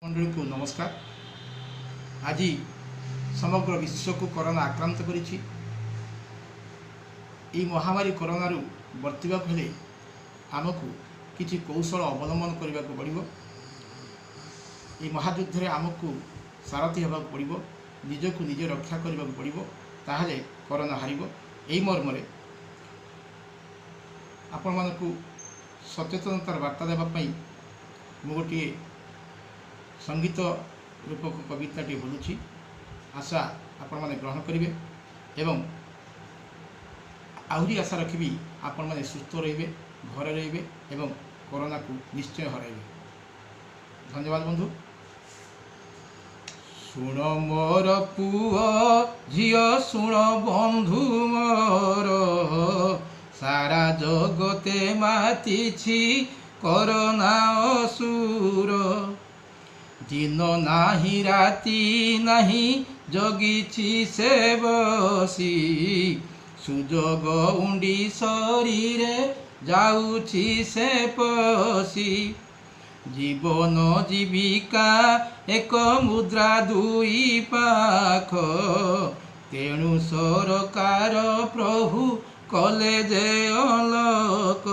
मंडली को नमस्कार। आज समग्र विश्व को कोरोना आक्रांत करिछि। महामारी कोरोना बर्तिबा हेले आमको किछि कौशल अवलंबन करने को पड़िबो। महायुद्ध रे आमको सारथी होगा पड़िबो, निजको निज रक्षा करने को पड़िबो, ताहले कोरोना हारिबो। एई मर्मरे आपण मानकु सचेतनतार वार्ता देबा पई मु गोटे संगीत रूपक कविताटी बोलुछि। आशा आपण माने ग्रहण करिवे एवं आहुरी आशा रखिबी आपण माने सुस्थ रहिबे, घरे रहिबे एवं कोरोना को निश्चय हराइबे। धन्यवाद बंधु। सुण मोर पुओ झियो, सुण बंधु मोर, सारा जगते मातिछि कोरोना असुर। दिन नाही राति नाही जगिछि से बसी, सुजोग उंडी शरीर जाउछि से पसी। जीवन जीविका एक मुद्रा दुई पाख, तेणु सरकार प्रभु कले जे अलक।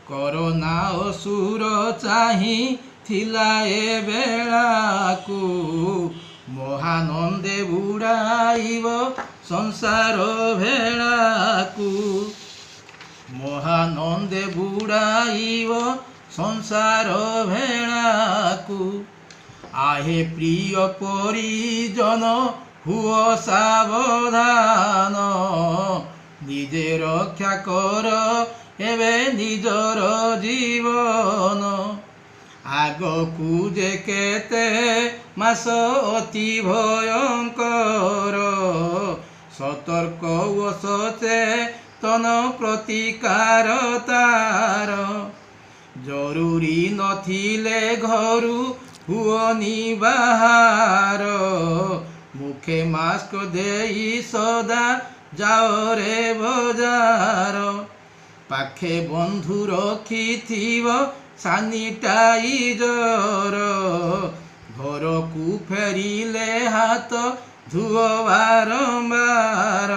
कोरोना असुर चाही थिला ए बेलाकू, महानंदे बुड़ाइब संसार भेड़ाकू। महानंदे बुड़ाइब संसार भेड़ाकू। आहे प्रिय परिजन हुओ सावधान, निजे रक्षा कर एबे निजर जीवन। आगकू जे केते मास अति भयंकर, सतर्क ओ सचेतन प्रतिकार तार। जरूरी नथिले घरु हुओनी बाहर, मुखे मास्क देई सदा जाओ रे बजार। पाखे बंधु रखिथिव सानिटाइजर, घर को फेरिले हाथ धुओ बारंबार।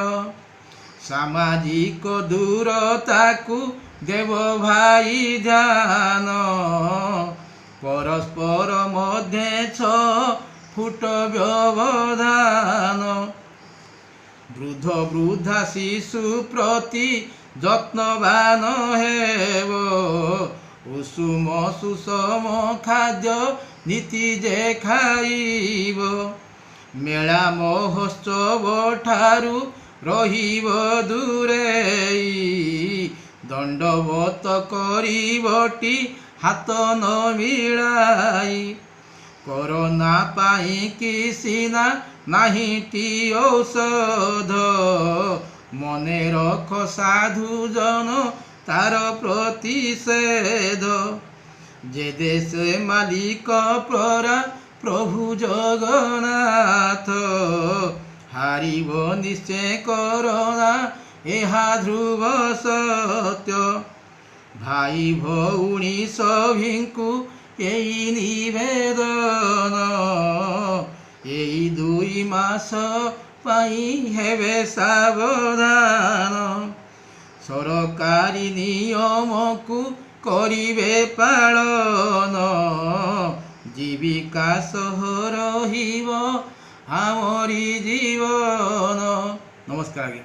सामाजिक दूरता को देव भाई ध्यान, परस्पर मध्य 6 फुट व्यवधान। वृद्ध वृद्धा शिशु प्रति यत्नवान हेबो, उषुम सुषम खाद्य नीति जे खाइब। मेला महोत्सव ठारू रहिब दूरेई, दंडवत करिबटी हाथ न मिलाई। कोरोना पाई किसिना नाहीटी औषध, मने रख साधु जन तार प्रतिषेध। जे देश मालिक परा प्रभु जगन्नाथ, हारिब निश्चय कोरोना एहा ध्रुव सत्य। भाई भौणी सभिंकु एई निवेदन, एई 2 मास पाई हेबे सावधान। सरकारी नियम को करिवे पालन, जीविका सह रहिब आमरी जीवन। नमस्कार आज्ञा।